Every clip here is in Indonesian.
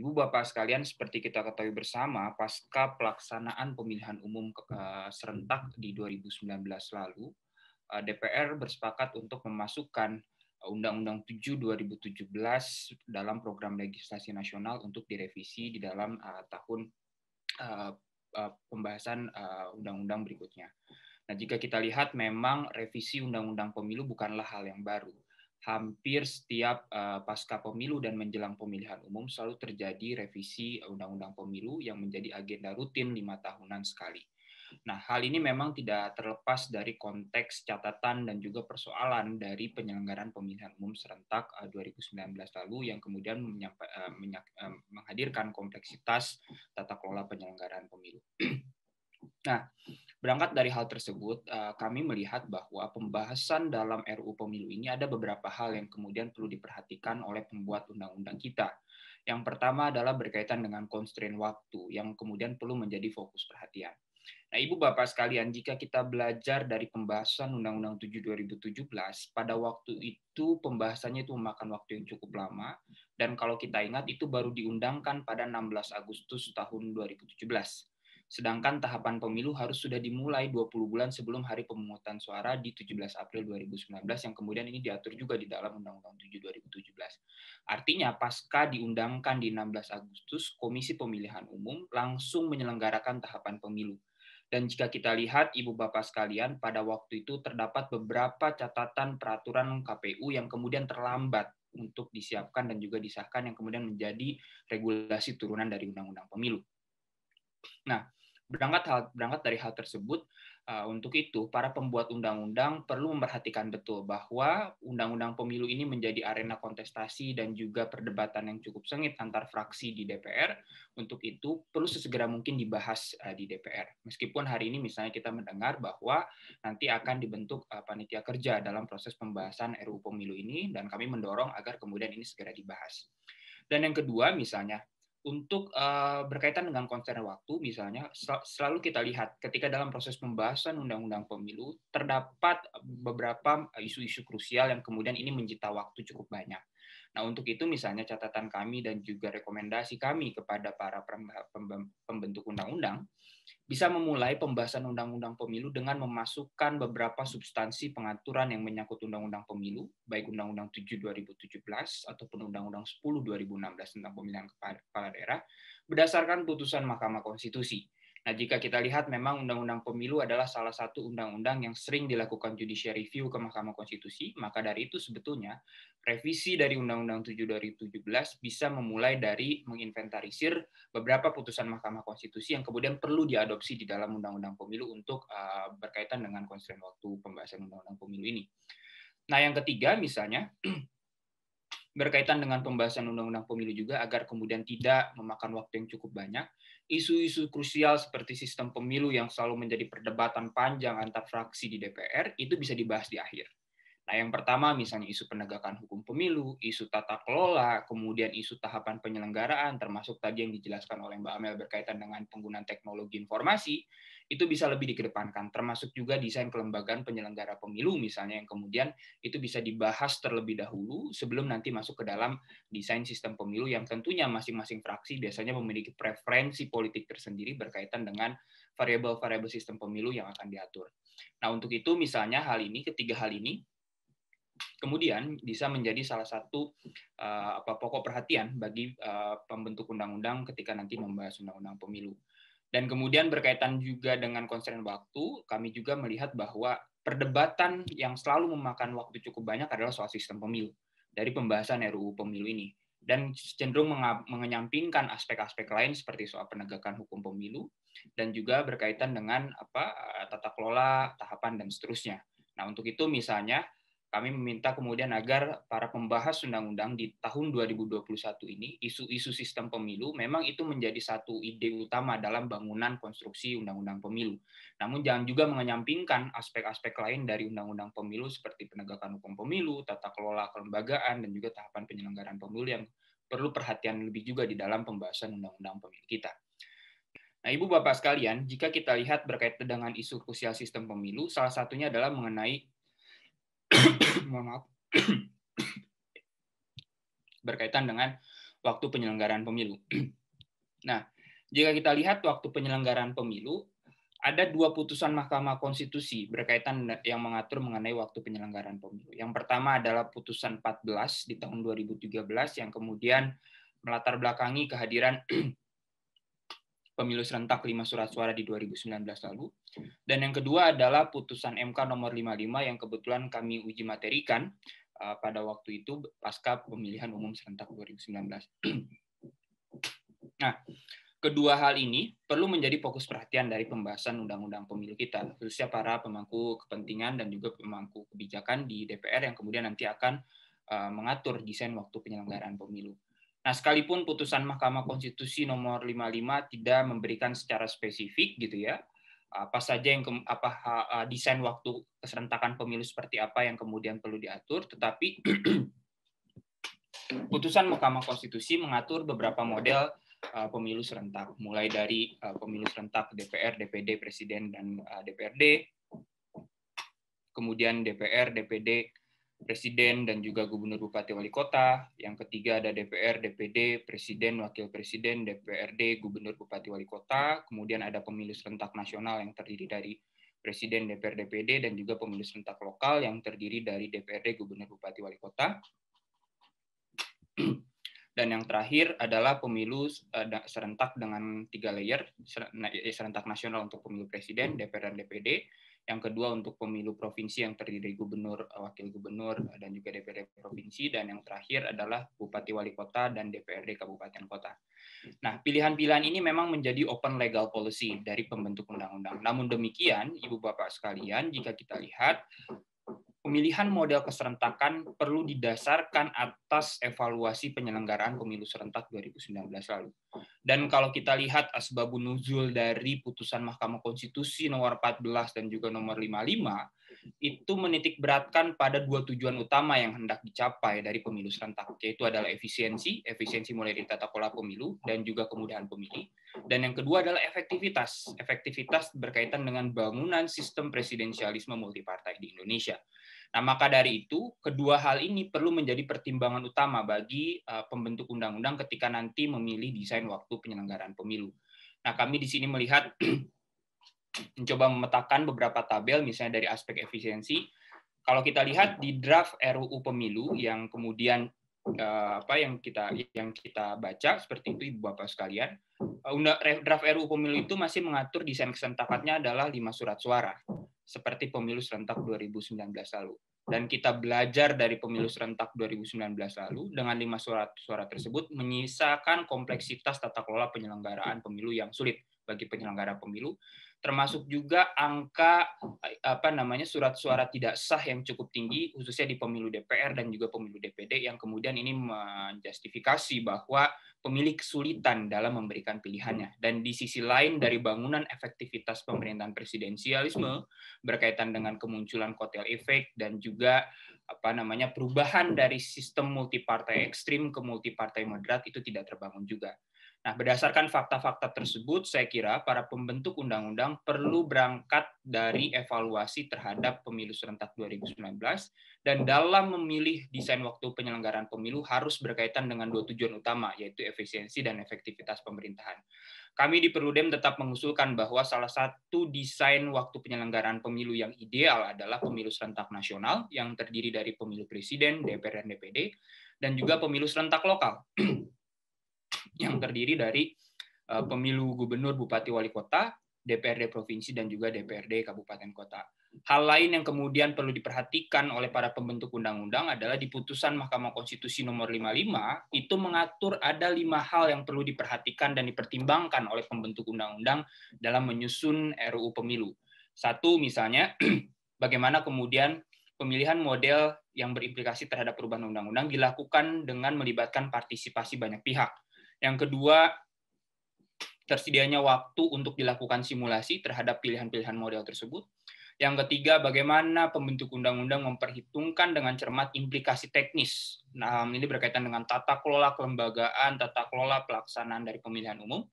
Ibu Bapak sekalian, seperti kita ketahui bersama, pasca pelaksanaan pemilihan umum serentak di 2019 lalu, DPR bersepakat untuk memasukkan Undang-Undang 7 2017 dalam program legislasi nasional untuk direvisi di dalam tahun pembahasan undang-undang berikutnya. Nah, jika kita lihat memang revisi Undang-Undang Pemilu bukanlah hal yang baru. Hampir setiap pasca pemilu dan menjelang pemilihan umum selalu terjadi revisi Undang-Undang Pemilu yang menjadi agenda rutin 5 tahunan sekali. Nah, hal ini memang tidak terlepas dari konteks catatan dan juga persoalan dari penyelenggaraan pemilihan umum serentak 2019 lalu yang kemudian menghadirkan kompleksitas tata kelola penyelenggaraan pemilu. Nah, berangkat dari hal tersebut, kami melihat bahwa pembahasan dalam RUU Pemilu ini ada beberapa hal yang kemudian perlu diperhatikan oleh pembuat undang-undang kita. Yang pertama adalah berkaitan dengan constraint waktu yang kemudian perlu menjadi fokus perhatian. Nah, Ibu Bapak sekalian, jika kita belajar dari pembahasan Undang-Undang 7 2017, pada waktu itu pembahasannya itu memakan waktu yang cukup lama, dan kalau kita ingat itu baru diundangkan pada 16 Agustus tahun 2017. Sedangkan tahapan pemilu harus sudah dimulai 20 bulan sebelum hari pemungutan suara di 17 April 2019 yang kemudian ini diatur juga di dalam Undang-Undang 7 2017. Artinya pasca diundangkan di 16 Agustus, Komisi Pemilihan Umum langsung menyelenggarakan tahapan pemilu. Dan jika kita lihat, Ibu Bapak sekalian, pada waktu itu terdapat beberapa catatan peraturan KPU yang kemudian terlambat untuk disiapkan dan juga disahkan yang kemudian menjadi regulasi turunan dari Undang-Undang Pemilu. Nah, berangkat dari hal tersebut, untuk itu para pembuat undang-undang perlu memperhatikan betul bahwa undang-undang pemilu ini menjadi arena kontestasi dan juga perdebatan yang cukup sengit antar fraksi di DPR. Untuk itu perlu sesegera mungkin dibahas di DPR. Meskipun hari ini misalnya kita mendengar bahwa nanti akan dibentuk panitia kerja dalam proses pembahasan RUU Pemilu ini, dan kami mendorong agar kemudian ini segera dibahas. Dan yang kedua misalnya, untuk berkaitan dengan konsen waktu, misalnya selalu kita lihat ketika dalam proses pembahasan undang-undang pemilu terdapat beberapa isu-isu krusial yang kemudian ini menyita waktu cukup banyak. Nah, untuk itu misalnya catatan kami dan juga rekomendasi kami kepada para pembentuk undang-undang bisa memulai pembahasan undang-undang pemilu dengan memasukkan beberapa substansi pengaturan yang menyangkut undang-undang pemilu, baik undang-undang 7 2017 ataupun undang-undang 10 2016 tentang pemilihan kepala daerah berdasarkan putusan Mahkamah Konstitusi. Nah, jika kita lihat memang undang-undang pemilu adalah salah satu undang-undang yang sering dilakukan judicial review ke Mahkamah Konstitusi, maka dari itu sebetulnya revisi dari Undang-Undang 7 2017 bisa memulai dari menginventarisir beberapa putusan Mahkamah Konstitusi yang kemudian perlu diadopsi di dalam Undang-Undang Pemilu untuk berkaitan dengan constraint waktu pembahasan Undang-Undang Pemilu ini. Nah, yang ketiga misalnya berkaitan dengan pembahasan Undang-Undang Pemilu juga agar kemudian tidak memakan waktu yang cukup banyak, isu-isu krusial seperti sistem pemilu yang selalu menjadi perdebatan panjang antar fraksi di DPR itu bisa dibahas di akhir. Nah, yang pertama misalnya isu penegakan hukum pemilu, isu tata kelola, kemudian isu tahapan penyelenggaraan, termasuk tadi yang dijelaskan oleh Mbak Amel berkaitan dengan penggunaan teknologi informasi, itu bisa lebih dikedepankan, termasuk juga desain kelembagaan penyelenggara pemilu misalnya yang kemudian itu bisa dibahas terlebih dahulu sebelum nanti masuk ke dalam desain sistem pemilu yang tentunya masing-masing fraksi biasanya memiliki preferensi politik tersendiri berkaitan dengan variabel-variabel sistem pemilu yang akan diatur. Nah, untuk itu misalnya ketiga hal ini kemudian bisa menjadi salah satu pokok perhatian bagi pembentuk undang-undang ketika nanti membahas undang-undang pemilu. Dan kemudian berkaitan juga dengan constraint waktu, kami juga melihat bahwa perdebatan yang selalu memakan waktu cukup banyak adalah soal sistem pemilu dari pembahasan RUU Pemilu ini. Dan cenderung mengenyampingkan aspek-aspek lain seperti soal penegakan hukum pemilu dan juga berkaitan dengan tata kelola, tahapan, dan seterusnya. Nah, untuk itu misalnya kami meminta kemudian agar para pembahas undang-undang di tahun 2021 ini, isu-isu sistem pemilu memang itu menjadi satu ide utama dalam bangunan konstruksi undang-undang pemilu. Namun jangan juga mengenyampingkan aspek-aspek lain dari undang-undang pemilu seperti penegakan hukum pemilu, tata kelola kelembagaan, dan juga tahapan penyelenggaraan pemilu yang perlu perhatian lebih juga di dalam pembahasan undang-undang pemilu kita. Nah, Ibu Bapak sekalian, jika kita lihat berkaitan dengan isu krusial sistem pemilu, salah satunya adalah mengenai mohon maaf, berkaitan dengan waktu penyelenggaraan pemilu. Nah, jika kita lihat waktu penyelenggaraan pemilu, ada 2 putusan Mahkamah Konstitusi berkaitan yang mengatur mengenai waktu penyelenggaraan pemilu. Yang pertama adalah putusan 14 di tahun 2013 yang kemudian melatar belakangi kehadiran pemilu serentak 5 surat suara di 2019 lalu. Dan yang kedua adalah putusan MK nomor 55 yang kebetulan kami uji materikan pada waktu itu pasca pemilihan umum serentak 2019. Nah, kedua hal ini perlu menjadi fokus perhatian dari pembahasan undang-undang pemilu kita, khususnya para pemangku kepentingan dan juga pemangku kebijakan di DPR yang kemudian nanti akan mengatur desain waktu penyelenggaraan pemilu. Nah, sekalipun putusan Mahkamah Konstitusi nomor 55 tidak memberikan secara spesifik gitu ya, apa saja yang desain waktu keserentakan pemilu seperti apa yang kemudian perlu diatur, tetapi putusan Mahkamah Konstitusi mengatur beberapa model pemilu serentak, mulai dari pemilu serentak DPR, DPD, Presiden, dan DPRD, kemudian DPR, DPD, Presiden, dan juga Gubernur, Bupati, Wali Kota. Yang ketiga ada DPR, DPD, Presiden, Wakil Presiden, DPRD, Gubernur, Bupati, Wali Kota. Kemudian ada pemilu serentak nasional yang terdiri dari Presiden, DPR, DPD, dan juga pemilu serentak lokal yang terdiri dari DPRD, Gubernur, Bupati, Wali Kota. Dan yang terakhir adalah pemilu serentak dengan 3 layer, serentak nasional untuk pemilu presiden, DPR dan DPD. Yang kedua untuk pemilu provinsi yang terdiri dari gubernur, wakil gubernur, dan juga DPRD provinsi. Dan yang terakhir adalah bupati wali kota dan DPRD kabupaten kota. Nah, pilihan-pilihan ini memang menjadi open legal policy dari pembentuk undang-undang. Namun demikian, Ibu Bapak sekalian, jika kita lihat, pemilihan model keserentakan perlu didasarkan atas evaluasi penyelenggaraan pemilu serentak 2019 lalu. Dan kalau kita lihat asbabun nuzul dari putusan Mahkamah Konstitusi nomor 14 dan juga nomor 55, itu menitik beratkan pada 2 tujuan utama yang hendak dicapai dari pemilu serentak, yaitu adalah efisiensi mulai dari tata kelola pemilu dan juga kemudahan pemilih. Dan yang kedua adalah efektivitas berkaitan dengan bangunan sistem presidensialisme multipartai di Indonesia. Nah, maka dari itu, kedua hal ini perlu menjadi pertimbangan utama bagi pembentuk undang-undang ketika nanti memilih desain waktu penyelenggaraan pemilu. Nah, kami di sini melihat mencoba memetakan beberapa tabel, misalnya dari aspek efisiensi. Kalau kita lihat di draft RUU Pemilu yang kemudian yang kita baca seperti itu, Ibu Bapak sekalian, draft RUU Pemilu itu masih mengatur desain keserentakannya adalah 5 surat suara, seperti pemilu serentak 2019 lalu. Dan kita belajar dari pemilu serentak 2019 lalu, dengan 5 surat suara tersebut menyisakan kompleksitas tata kelola penyelenggaraan pemilu yang sulit bagi penyelenggara pemilu, termasuk juga angka surat suara tidak sah yang cukup tinggi, khususnya di pemilu DPR dan juga pemilu DPD, yang kemudian ini menjustifikasi bahwa pemilih kesulitan dalam memberikan pilihannya. Dan di sisi lain, dari bangunan efektivitas pemerintahan presidensialisme berkaitan dengan kemunculan kotel efek dan juga perubahan dari sistem multipartai ekstrim ke multipartai moderat itu tidak terbangun juga. Nah, berdasarkan fakta-fakta tersebut, saya kira para pembentuk undang-undang perlu berangkat dari evaluasi terhadap pemilu serentak 2019, dan dalam memilih desain waktu penyelenggaraan pemilu harus berkaitan dengan 2 tujuan utama, yaitu efisiensi dan efektivitas pemerintahan. Kami di Perludem tetap mengusulkan bahwa salah satu desain waktu penyelenggaraan pemilu yang ideal adalah pemilu serentak nasional yang terdiri dari pemilu presiden, DPR, dan DPD, dan juga pemilu serentak lokal yang terdiri dari pemilu gubernur, bupati, wali kota, DPRD provinsi, dan juga DPRD kabupaten kota. Hal lain yang kemudian perlu diperhatikan oleh para pembentuk undang-undang adalah di putusan Mahkamah Konstitusi nomor 55, itu mengatur ada 5 hal yang perlu diperhatikan dan dipertimbangkan oleh pembentuk undang-undang dalam menyusun RUU Pemilu. Satu, misalnya, bagaimana kemudian pemilihan model yang berimplikasi terhadap perubahan undang-undang dilakukan dengan melibatkan partisipasi banyak pihak. Yang kedua, tersedianya waktu untuk dilakukan simulasi terhadap pilihan-pilihan model tersebut. Yang ketiga, bagaimana pembentuk undang-undang memperhitungkan dengan cermat implikasi teknis. Nah, ini berkaitan dengan tata kelola kelembagaan, tata kelola pelaksanaan dari pemilihan umum.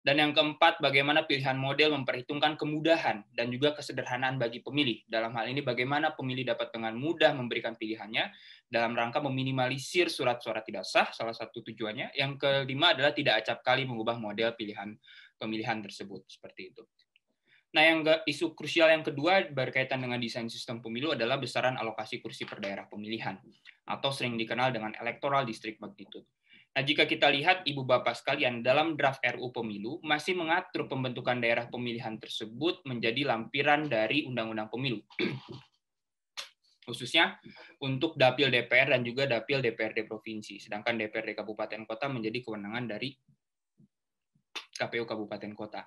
Dan yang keempat, bagaimana pilihan model memperhitungkan kemudahan dan juga kesederhanaan bagi pemilih. Dalam hal ini, bagaimana pemilih dapat dengan mudah memberikan pilihannya dalam rangka meminimalisir surat suara tidak sah, salah satu tujuannya. Yang kelima adalah tidak acap kali mengubah model pemilihan tersebut. Seperti itu. Nah, isu krusial yang kedua berkaitan dengan desain sistem pemilu adalah besaran alokasi kursi per daerah pemilihan, atau sering dikenal dengan electoral district magnitude. Nah, jika kita lihat, Ibu Bapak sekalian, dalam draft RU Pemilu masih mengatur pembentukan daerah pemilihan tersebut menjadi lampiran dari Undang-Undang Pemilu. Khususnya untuk Dapil DPR dan juga Dapil DPRD Provinsi. Sedangkan DPRD Kabupaten Kota menjadi kewenangan dari KPU Kabupaten Kota.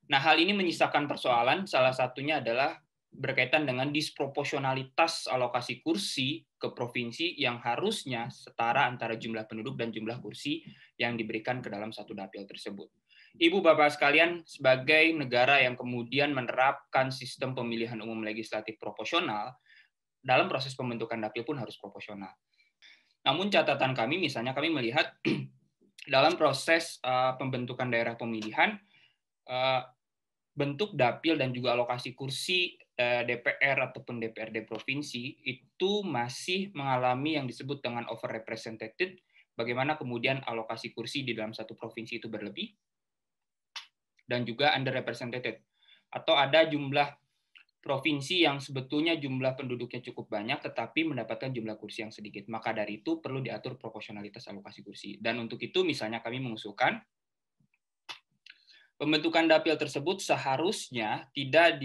Nah, hal ini menyisakan persoalan, salah satunya adalah berkaitan dengan disproporsionalitas alokasi kursi ke provinsi yang harusnya setara antara jumlah penduduk dan jumlah kursi yang diberikan ke dalam satu dapil tersebut. Ibu Bapak sekalian, sebagai negara yang kemudian menerapkan sistem pemilihan umum legislatif proporsional, dalam proses pembentukan dapil pun harus proporsional. Namun catatan kami, misalnya kami melihat dalam proses pembentukan daerah pemilihan, bentuk dapil dan juga alokasi kursi DPR ataupun DPRD provinsi itu masih mengalami yang disebut dengan overrepresented, bagaimana kemudian alokasi kursi di dalam satu provinsi itu berlebih, dan juga underrepresented, atau ada jumlah provinsi yang sebetulnya jumlah penduduknya cukup banyak tetapi mendapatkan jumlah kursi yang sedikit. Maka dari itu perlu diatur proporsionalitas alokasi kursi. Dan untuk itu misalnya kami mengusulkan pembentukan dapil tersebut seharusnya tidak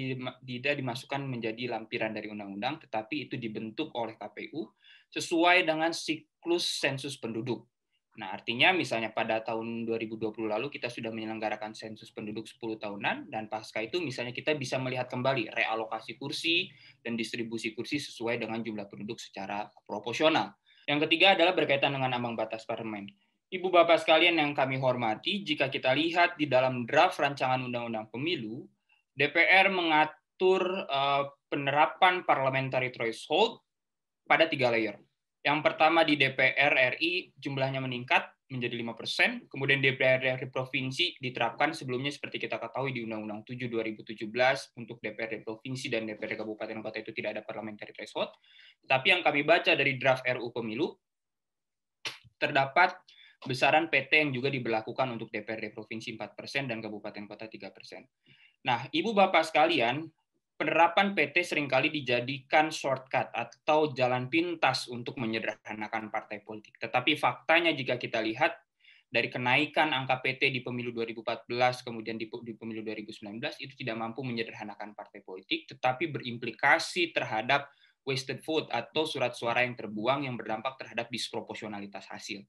dimasukkan menjadi lampiran dari undang-undang, tetapi itu dibentuk oleh KPU sesuai dengan siklus sensus penduduk. Nah, artinya misalnya pada tahun 2020 lalu kita sudah menyelenggarakan sensus penduduk 10 tahunan, dan pasca itu misalnya kita bisa melihat kembali realokasi kursi dan distribusi kursi sesuai dengan jumlah penduduk secara proporsional. Yang ketiga adalah berkaitan dengan ambang batas parlemen. Ibu Bapak sekalian yang kami hormati, jika kita lihat di dalam draft rancangan Undang-Undang Pemilu, DPR mengatur penerapan parliamentary threshold pada 3 layer. Yang pertama di DPR RI jumlahnya meningkat menjadi 5%, kemudian DPRD provinsi diterapkan sebelumnya seperti kita ketahui di Undang-Undang 7 2017 untuk DPRD provinsi dan DPRD kabupaten kota itu tidak ada parliamentary threshold. Tapi yang kami baca dari draft RU Pemilu, terdapat besaran PT yang juga diberlakukan untuk DPRD provinsi 4% dan kabupaten kota 3%. Nah, Ibu Bapak sekalian, penerapan PT seringkali dijadikan shortcut atau jalan pintas untuk menyederhanakan partai politik. Tetapi faktanya jika kita lihat dari kenaikan angka PT di pemilu 2014 kemudian di pemilu 2019 itu tidak mampu menyederhanakan partai politik, tetapi berimplikasi terhadap wasted vote atau surat suara yang terbuang yang berdampak terhadap disproporsionalitas hasil.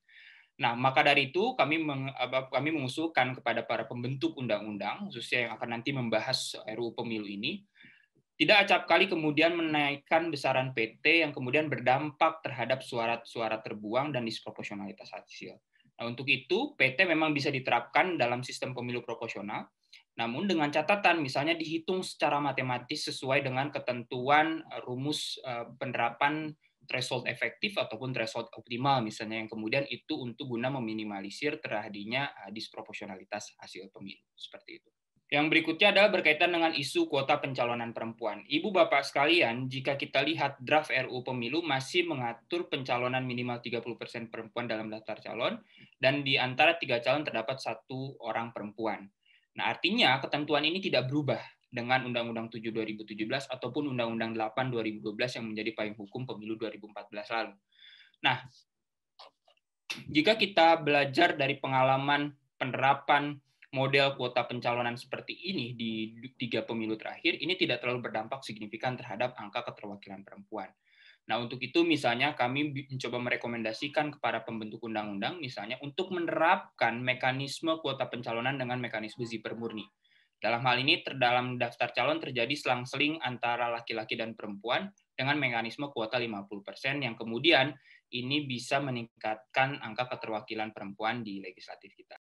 Nah, maka dari itu kami mengusulkan kepada para pembentuk undang-undang, khususnya yang akan nanti membahas RUU Pemilu ini, tidak acap kali kemudian menaikkan besaran PT yang kemudian berdampak terhadap suara terbuang dan disproporsionalitas hasil. Nah, untuk itu, PT memang bisa diterapkan dalam sistem pemilu proporsional, namun dengan catatan misalnya dihitung secara matematis sesuai dengan ketentuan rumus penerapan threshold efektif ataupun threshold optimal misalnya, yang kemudian itu untuk guna meminimalisir terjadinya disproporsionalitas hasil pemilu seperti itu. Yang berikutnya adalah berkaitan dengan isu kuota pencalonan perempuan. Ibu Bapak sekalian, jika kita lihat draft RUU Pemilu masih mengatur pencalonan minimal 30% perempuan dalam daftar calon, dan di antara 3 calon terdapat 1 orang perempuan. Nah, artinya ketentuan ini tidak berubah dengan Undang-Undang 7 2017 ataupun Undang-Undang 8 2012 yang menjadi payung hukum pemilu 2014 lalu. Nah, jika kita belajar dari pengalaman penerapan model kuota pencalonan seperti ini di 3 pemilu terakhir, ini tidak terlalu berdampak signifikan terhadap angka keterwakilan perempuan. Nah, untuk itu misalnya kami mencoba merekomendasikan kepada pembentuk undang-undang misalnya untuk menerapkan mekanisme kuota pencalonan dengan mekanisme zipper murni. Dalam hal ini, dalam daftar calon terjadi selang-seling antara laki-laki dan perempuan dengan mekanisme kuota 50% yang kemudian ini bisa meningkatkan angka keterwakilan perempuan di legislatif kita.